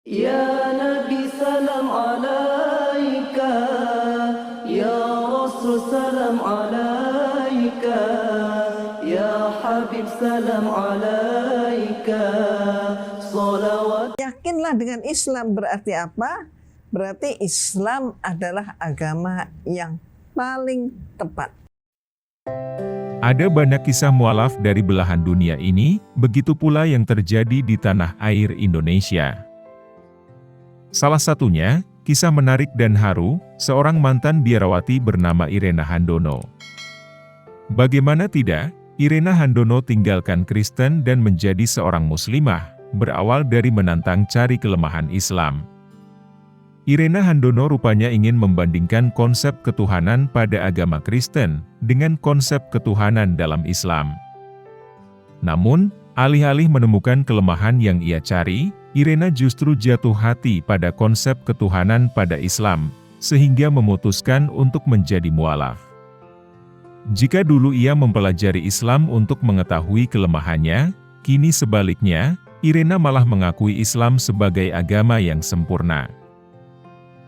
Ya Nabi salam alaika, Ya Rasul salam alaika, Ya Habib salam alaika, salawat. Yakinlah dengan Islam berarti apa? Berarti Islam adalah agama yang paling tepat. Ada banyak kisah mualaf dari belahan dunia ini, begitu pula yang terjadi di tanah air Indonesia. Salah satunya, kisah menarik dan haru, seorang mantan biarawati bernama Irena Handono. Bagaimana tidak, Irena Handono tinggalkan Kristen dan menjadi seorang muslimah, berawal dari menantang cari kelemahan Islam. Irena Handono rupanya ingin membandingkan konsep ketuhanan pada agama Kristen dengan konsep ketuhanan dalam Islam. Namun, alih-alih menemukan kelemahan yang ia cari, Irena justru jatuh hati pada konsep ketuhanan pada Islam, sehingga memutuskan untuk menjadi mualaf. Jika dulu ia mempelajari Islam untuk mengetahui kelemahannya, kini sebaliknya, Irena malah mengakui Islam sebagai agama yang sempurna.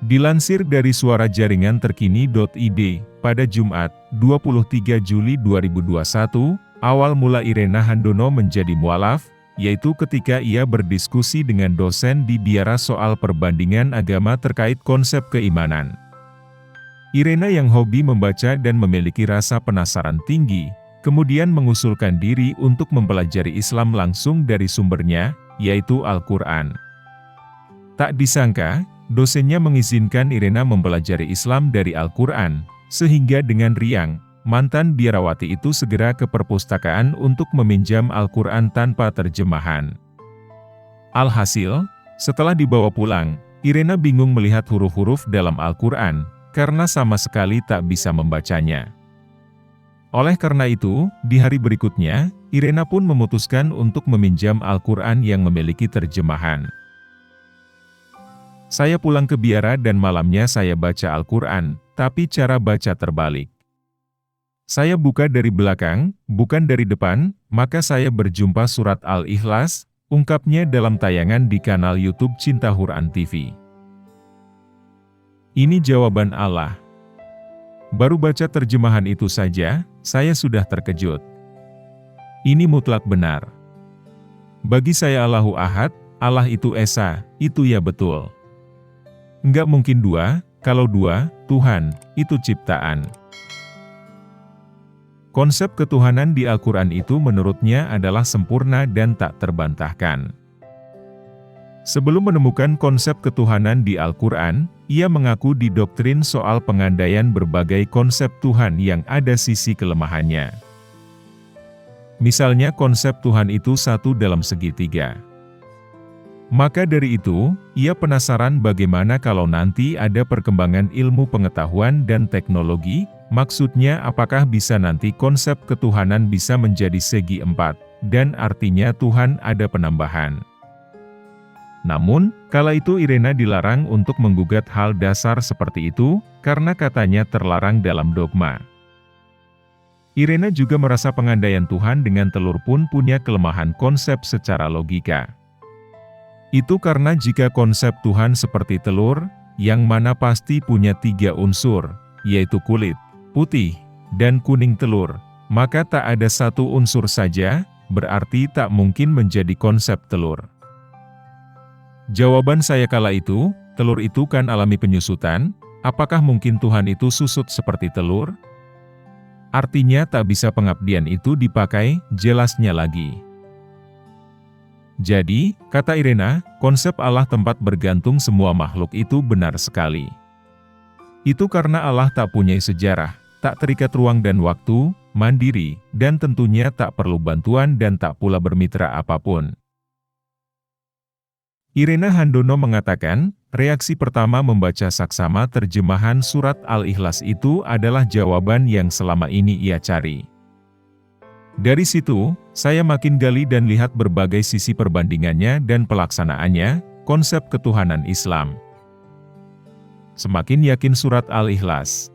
Dilansir dari suara jaringan terkini.id, pada Jumat, 23 Juli 2021, awal mula Irena Handono menjadi mualaf, yaitu ketika ia berdiskusi dengan dosen di biara soal perbandingan agama terkait konsep keimanan. Irena yang hobi membaca dan memiliki rasa penasaran tinggi, kemudian mengusulkan diri untuk mempelajari Islam langsung dari sumbernya, yaitu Al-Quran. Tak disangka, dosennya mengizinkan Irena mempelajari Islam dari Al-Quran, sehingga dengan riang, mantan biarawati itu segera ke perpustakaan untuk meminjam Al-Quran tanpa terjemahan. Alhasil, setelah dibawa pulang, Irena bingung melihat huruf-huruf dalam Al-Quran, karena sama sekali tak bisa membacanya. Oleh karena itu, di hari berikutnya, Irena pun memutuskan untuk meminjam Al-Quran yang memiliki terjemahan. Saya pulang ke biara dan malamnya saya baca Al-Quran, tapi cara baca terbalik. Saya buka dari belakang, bukan dari depan, maka saya berjumpa surat Al-Ikhlas, ungkapnya dalam tayangan di kanal YouTube Cinta Quran TV. Ini jawaban Allah. Baru baca terjemahan itu saja, saya sudah terkejut. Ini mutlak benar. Bagi saya Allahu Ahad, Allah itu Esa, itu ya betul. Enggak mungkin dua, kalau dua, Tuhan, itu ciptaan. Konsep ketuhanan di Al-Quran itu menurutnya adalah sempurna dan tak terbantahkan. Sebelum menemukan konsep ketuhanan di Al-Quran, ia mengaku didoktrin soal pengandaian berbagai konsep Tuhan yang ada sisi kelemahannya. Misalnya konsep Tuhan itu satu dalam segitiga. Maka dari itu, ia penasaran bagaimana kalau nanti ada perkembangan ilmu pengetahuan dan teknologi, maksudnya apakah bisa nanti konsep ketuhanan bisa menjadi segi empat, dan artinya Tuhan ada penambahan. Namun, kala itu Irena dilarang untuk menggugat hal dasar seperti itu, karena katanya terlarang dalam dogma. Irena juga merasa pengandaian Tuhan dengan telur pun punya kelemahan konsep secara logika. Itu karena jika konsep Tuhan seperti telur, yang mana pasti punya tiga unsur, yaitu kulit, putih, dan kuning telur, maka tak ada satu unsur saja, berarti tak mungkin menjadi konsep telur. Jawaban saya kala itu, telur itu kan alami penyusutan, apakah mungkin Tuhan itu susut seperti telur? Artinya tak bisa pengabdian itu dipakai, jelasnya lagi. Jadi, kata Irena, konsep Allah tempat bergantung semua makhluk itu benar sekali. Itu karena Allah tak punya sejarah, tak terikat ruang dan waktu, mandiri, dan tentunya tak perlu bantuan dan tak pula bermitra apapun. Irena Handono mengatakan, reaksi pertama membaca saksama terjemahan surat Al-Ikhlas itu adalah jawaban yang selama ini ia cari. Dari situ, saya makin gali dan lihat berbagai sisi perbandingannya dan pelaksanaannya, konsep ketuhanan Islam. Semakin yakin surat Al-Ikhlas.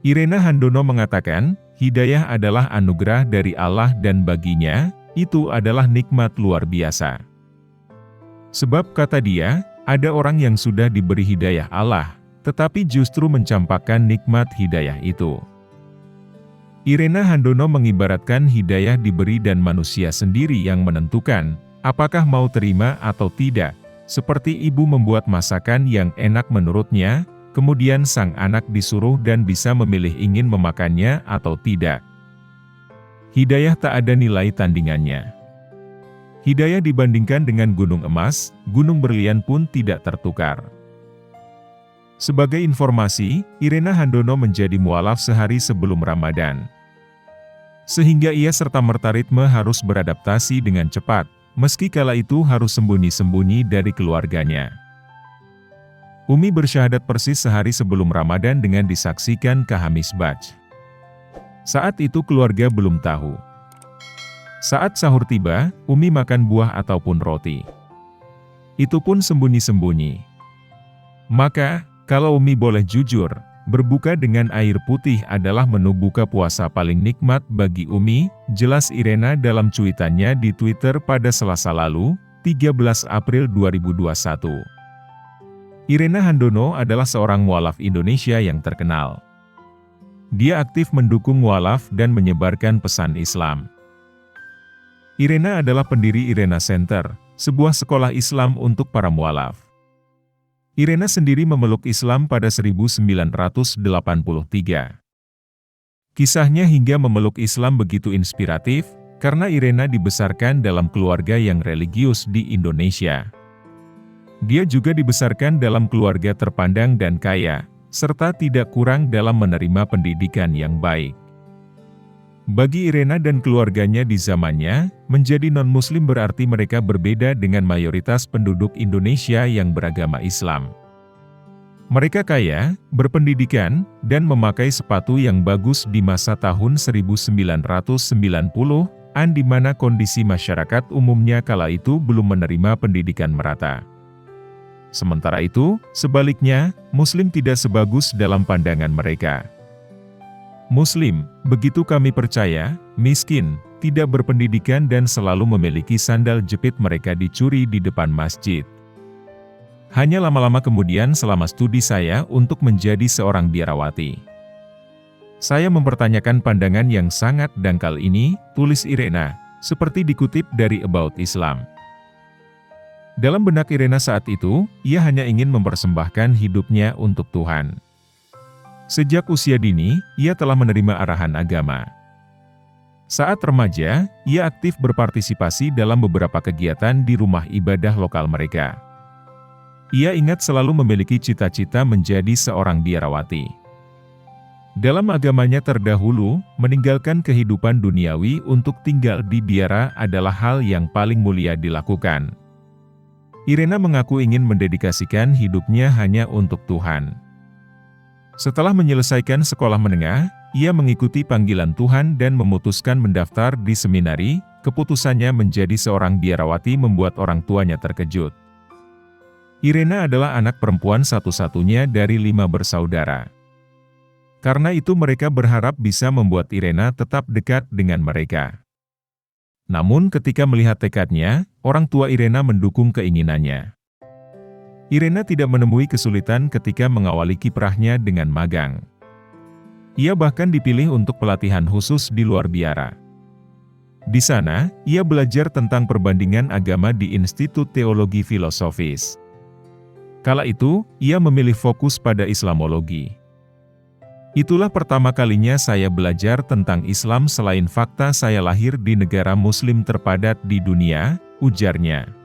Irena Handono mengatakan, hidayah adalah anugerah dari Allah dan baginya, itu adalah nikmat luar biasa. Sebab kata dia, ada orang yang sudah diberi hidayah Allah, tetapi justru mencampakkan nikmat hidayah itu. Irena Handono mengibaratkan hidayah diberi dan manusia sendiri yang menentukan, apakah mau terima atau tidak, seperti ibu membuat masakan yang enak menurutnya, kemudian sang anak disuruh dan bisa memilih ingin memakannya atau tidak. Hidayah tak ada nilai tandingannya. Hidayah dibandingkan dengan gunung emas, gunung berlian pun tidak tertukar. Sebagai informasi, Irena Handono menjadi mualaf sehari sebelum Ramadan. Sehingga ia serta-merta ritme harus beradaptasi dengan cepat, meski kala itu harus sembunyi-sembunyi dari keluarganya. Umi bersyahadat persis sehari sebelum Ramadan dengan disaksikan Kak Misbah. Saat itu keluarga belum tahu. Saat sahur tiba, Umi makan buah ataupun roti. Itu pun sembunyi-sembunyi. Maka, kalau Umi boleh jujur, berbuka dengan air putih adalah menu buka puasa paling nikmat bagi Umi, jelas Irena dalam cuitannya di Twitter pada Selasa lalu, 13 April 2021. Irena Handono adalah seorang mualaf Indonesia yang terkenal. Dia aktif mendukung mualaf dan menyebarkan pesan Islam. Irena adalah pendiri Irena Center, sebuah sekolah Islam untuk para mualaf. Irena sendiri memeluk Islam pada 1983. Kisahnya hingga memeluk Islam begitu inspiratif, karena Irena dibesarkan dalam keluarga yang religius di Indonesia. Dia juga dibesarkan dalam keluarga terpandang dan kaya, serta tidak kurang dalam menerima pendidikan yang baik. Bagi Irena dan keluarganya di zamannya, menjadi non-muslim berarti mereka berbeda dengan mayoritas penduduk Indonesia yang beragama Islam. Mereka kaya, berpendidikan, dan memakai sepatu yang bagus di masa tahun 1990-an di mana kondisi masyarakat umumnya kala itu belum menerima pendidikan merata. Sementara itu, sebaliknya, Muslim tidak sebagus dalam pandangan mereka. Muslim, begitu kami percaya, miskin, tidak berpendidikan dan selalu memiliki sandal jepit mereka dicuri di depan masjid. Hanya lama-lama kemudian selama studi saya untuk menjadi seorang biarawati. Saya mempertanyakan pandangan yang sangat dangkal ini, tulis Irena, seperti dikutip dari About Islam. Dalam benak Irena saat itu, ia hanya ingin mempersembahkan hidupnya untuk Tuhan. Sejak usia dini, ia telah menerima arahan agama. Saat remaja, ia aktif berpartisipasi dalam beberapa kegiatan di rumah ibadah lokal mereka. Ia ingat selalu memiliki cita-cita menjadi seorang biarawati. Dalam agamanya terdahulu, meninggalkan kehidupan duniawi untuk tinggal di biara adalah hal yang paling mulia dilakukan. Irena mengaku ingin mendedikasikan hidupnya hanya untuk Tuhan. Setelah menyelesaikan sekolah menengah, ia mengikuti panggilan Tuhan dan memutuskan mendaftar di seminari. Keputusannya menjadi seorang biarawati membuat orang tuanya terkejut. Irena adalah anak perempuan satu-satunya dari 5 bersaudara. Karena itu mereka berharap bisa membuat Irena tetap dekat dengan mereka. Namun ketika melihat tekadnya, orang tua Irena mendukung keinginannya. Irena tidak menemui kesulitan ketika mengawali kiprahnya dengan magang. Ia bahkan dipilih untuk pelatihan khusus di luar biara. Di sana, ia belajar tentang perbandingan agama di Institut Teologi Filosofis. Kala itu, ia memilih fokus pada Islamologi. Itulah pertama kalinya saya belajar tentang Islam selain fakta saya lahir di negara Muslim terpadat di dunia, ujarnya.